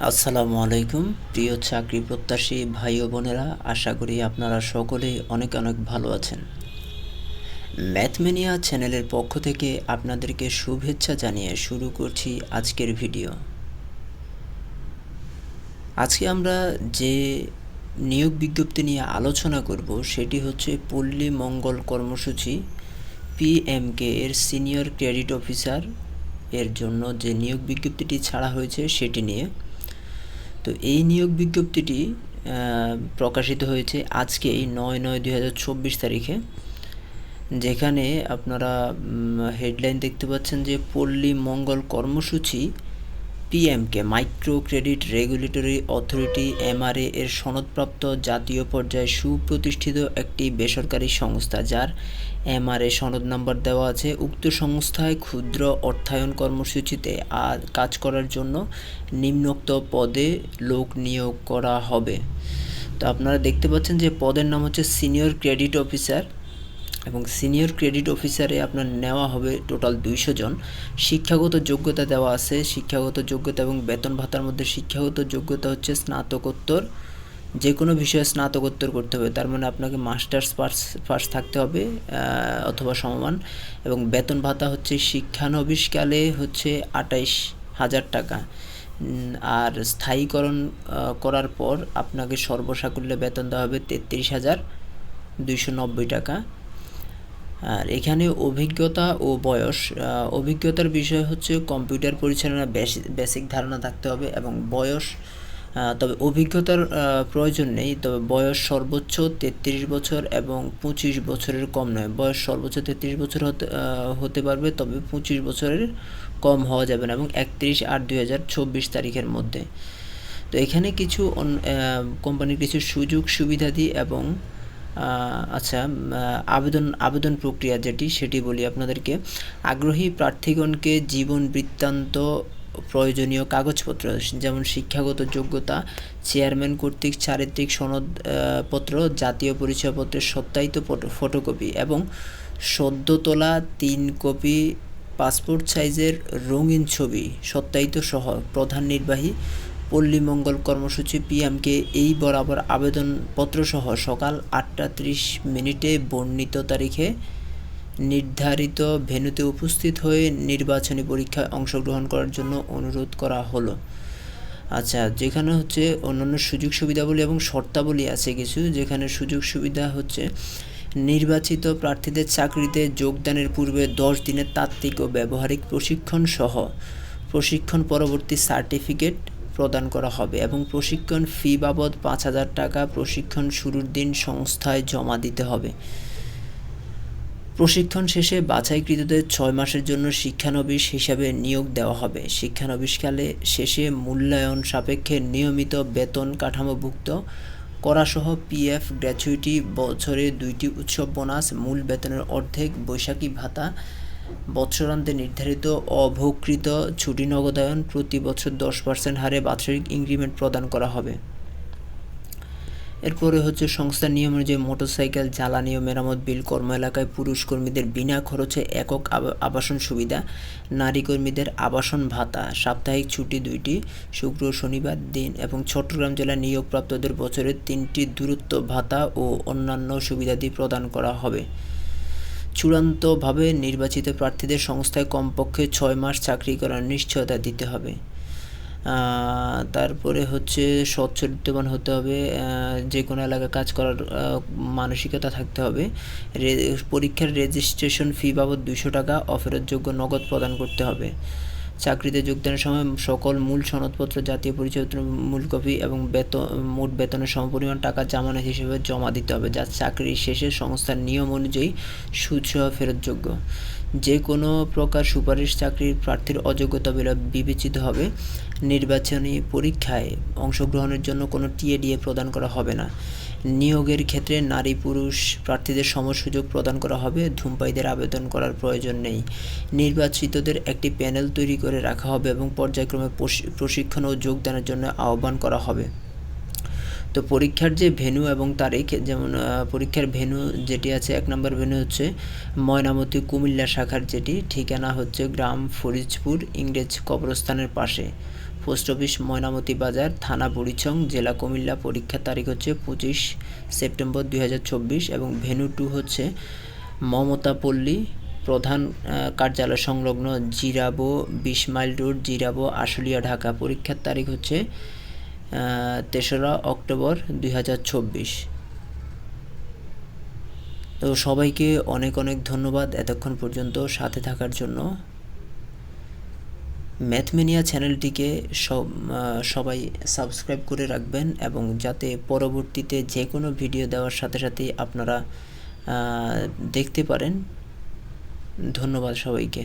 আসসালামু আলাইকুম প্রিয় চাকরি প্রত্যাশী ভাই ও বোনেরা, আশা করি আপনারা সকলেই অনেক অনেক ভালো আছেন। ম্যাথমেনিয়া চ্যানেলের পক্ষ থেকে আপনাদেরকে শুভেচ্ছা জানিয়ে শুরু করছি আজকের ভিডিও। আজকে আমরা যে নিয়োগ বিজ্ঞপ্তি নিয়ে আলোচনা করব সেটি হচ্ছে পল্লী মঙ্গল কর্মসূচি পিএমকে এর সিনিয়র ক্রেডিট অফিসার এর জন্য যে নিয়োগ বিজ্ঞপ্তিটি ছাড়া হয়েছে সেটি নিয়ে। তো এই নিয়োগ বিজ্ঞপ্তিটি প্রকাশিত হয়েছে আজকেই 9/9/2024 তারিখে, যেখানে আপনারা হেডলাইন দেখতে পাচ্ছেন যে পল্লী মঙ্গল কর্মসূচি PMK micro credit regulatory authority MRA এর সনদপ্রাপ্ত জাতীয় পর্যায়ে সুপ্রতিষ্ঠিত একটি বেসরকারি সংস্থা, যার এমআরএ সনদ নাম্বার দেওয়া আছে। উক্ত সংস্থায় ক্ষুদ্র অর্থায়ন কর্মসূচিতে কাজ করার জন্য নিম্নোক্ত পদে লোক নিয়োগ করা হবে। তো আপনারা দেখতে পাচ্ছেন যে পদের নাম হচ্ছে সিনিয়র ক্রেডিট অফিসার, এবং সিনিয়র ক্রেডিট অফিসারে আপনার নেওয়া হবে টোটাল 200 জন। শিক্ষাগত যোগ্যতা দেওয়া আছে, শিক্ষাগত যোগ্যতা এবং বেতন ভাতার মধ্যে শিক্ষাগত যোগ্যতা হচ্ছে স্নাতকোত্তর, যে কোনো বিষয়ে স্নাতকোত্তর করতে হবে, তার মানে আপনাকে মাস্টার্স পাস থাকতে হবে অথবা সমমান। এবং বেতন ভাতা হচ্ছে শিক্ষানবিশকালে হচ্ছে 28,000 টাকা, আর স্থায়ীকরণ করার পর আপনাকে সর্বসাকুল্যে বেতন দেওয়া হবে 33,290 টাকা। আর এখানে অভিজ্ঞতা ও বয়স, অভিজ্ঞতার বিষয় হচ্ছে কম্পিউটার পরিচালনার বেসিক ধারণা থাকতে হবে, এবং বয়স, তবে অভিজ্ঞতার প্রয়োজন নেই, তবে বয়স সর্বোচ্চ 33 বছর এবং 25 বছরের কম নয়। বয়স সর্বোচ্চ 33 বছর হতে পারবে, তবে 25 বছরের কম হওয়া যাবে না, এবং 31/8/2024 তারিখের মধ্যে। তো এখানে কিছু কোম্পানির কিছু সুযোগ সুবিধাদি এবং আবেদন প্রক্রিয়া সেটি বলি আপনাদেরকে। আগ্রহী প্রার্থীগণকে জীবন বৃত্তান্ত, প্রয়োজনীয় কাগজপত্র যেমন শিক্ষাগত যোগ্যতা, চেয়ারম্যান কর্তৃক চারিত্রিক সনদপত্র, জাতীয় পরিচয়পত্রের সত্যায়িত ফটোকপি এবং সদ্য তোলা 3 কপি পাসপোর্ট সাইজের রঙিন ছবি সত্যায়িত সহ প্রধান নির্বাহী পল্লী মঙ্গল কর্মসূচি পিএমকে এই বরাবর আবেদনপত্রসহ সকাল 8:30 বর্ণিত তারিখে নির্ধারিত ভেন্যুতে উপস্থিত হয়ে নির্বাচনী পরীক্ষায় অংশগ্রহণ করার জন্য অনুরোধ করা হলো। আচ্ছা, যেখানে হচ্ছে অন্যান্য সুযোগ সুবিধাবলী এবং শর্তাবলী আছে কিছু, যেখানে সুযোগ সুবিধা হচ্ছে নির্বাচিত প্রার্থীদের চাকরিতে যোগদানের পূর্বে 10 দিনের তাত্ত্বিক ও ব্যবহারিক প্রশিক্ষণ সহ প্রশিক্ষণ পরবর্তী সার্টিফিকেট প্রদান করা হবে, এবং প্রশিক্ষণ ফি বাবদ 5,000 টাকা প্রশিক্ষণ শুরুর দিন সংস্থায় জমা দিতে হবে। প্রশিক্ষণ শেষে বাছাইকৃতদের 6 মাসের জন্য শিক্ষানবিশ হিসাবে নিয়োগ দেওয়া হবে। শিক্ষানবিশকালে শেষে মূল্যায়ন সাপেক্ষে নিয়মিত বেতন কাঠামোভুক্ত করাসহ পিএফ, গ্র্যাচুইটি, বছরে 2টি উৎসব বোনাস, মূল বেতনের অর্ধেক, বৈশাখী ভাতা, বৎসরান্তে নির্ধারিত অভোগকৃত ছুটি নগদায়ন, প্রতি বছর 10% হারে বাৎসরিক ইনক্রিমেন্ট প্রদান করা হবে। এরপরে হচ্ছে সংস্থার নিয়ম অনুযায়ী মোটরসাইকেল, জ্বালানি ও মেরামত বিল, কর্ম এলাকায় পুরুষ কর্মীদের বিনা খরচে একক আবাসন সুবিধা, নারী কর্মীদের আবাসন ভাতা, সাপ্তাহিক ছুটি 2টি, শুক্র ও শনিবার দিন, এবং চট্টগ্রাম জেলায় নিয়োগপ্রাপ্তদের বছরে 3টি দূরত্ব ভাতা ও অন্যান্য সুবিধাদি প্রদান করা হবে। চূড়ান্তভাবে নির্বাচিত প্রার্থীদের সংস্থায় কমপক্ষে 6 মাস চাকরি করার নিশ্চয়তা দিতে হবে। তারপরে হচ্ছে সচ্চরিত্রবান হতে হবে, যে কোনো এলাকায় কাজ করার মানসিকতা থাকতে হবে। পরীক্ষার রেজিস্ট্রেশন ফি বাবদ 200 টাকা অফেরতযোগ্য নগদ প্রদান করতে হবে। চাকরিতে যোগদানের সময় সকল মূল সনদপত্র, জাতীয় পরিচয়পত্রের মূল কপি এবং মোট বেতনের সমপরিমাণ টাকা জামানত হিসেবে জমা দিতে হবে, যা চাকরি শেষে সংস্থার নিয়ম অনুযায়ী সুদসহ ফেরতযোগ্য। যে কোনো প্রকার সুপারিশ চাকরির প্রার্থীর অযোগ্যতা বলে বিবেচিত হবে। নির্বাচনী পরীক্ষায় অংশগ্রহণের জন্য কোনো টিএডিএ প্রদান করা হবে না। নিয়োগের ক্ষেত্রে নারী পুরুষ প্রার্থীদের সম সুযোগ প্রদান করা হবে। ধূমপায়ীদের আবেদন করার প্রয়োজন নেই। নির্বাচিতদের একটি প্যানেল তৈরি করে রাখা হবে এবং পর্যায়ক্রমে প্রশিক্ষণ ও যোগদানের জন্য আহ্বান করা হবে। তো পরীক্ষার যে ভেন্যু এবং তারিখ, যেমন পরীক্ষার ভেন্যু যেটি আছে, 1 নম্বর ভেন্যু হচ্ছে ময়নামতি কুমিল্লা শাখার, যেটি ঠিকানা হচ্ছে গ্রাম ফরিদপুর ইংরেজ কবরস্থানের পাশে, পোস্ট অফিস ময়নামতি বাজার, থানা বুড়িচং, জেলা কুমিল্লা। পরীক্ষার তারিখ হচ্ছে 25 সেপ্টেম্বর 2024 এবং ভেন্যু 2 হচ্ছে মমতা পল্লী প্রধান কার্যালয় সংলগ্ন জিরাবো 20 মাইল রোড, জিরাবো, আশুলিয়া, ঢাকা। পরীক্ষার তারিখ হচ্ছে 3রা অক্টোবর 2024। তো সবাইকে অনেক অনেক ধন্যবাদ এতক্ষণ পর্যন্ত সাথে থাকার জন্য। ম্যাথমেনিয়া চ্যানেলটিকে সবাই সাবস্ক্রাইব করে রাখবেন, এবং যাতে পরবর্তীতে যে কোনো ভিডিও দেওয়ার সাথে সাথেই আপনারা দেখতে পারেন। ধন্যবাদ সবাইকে।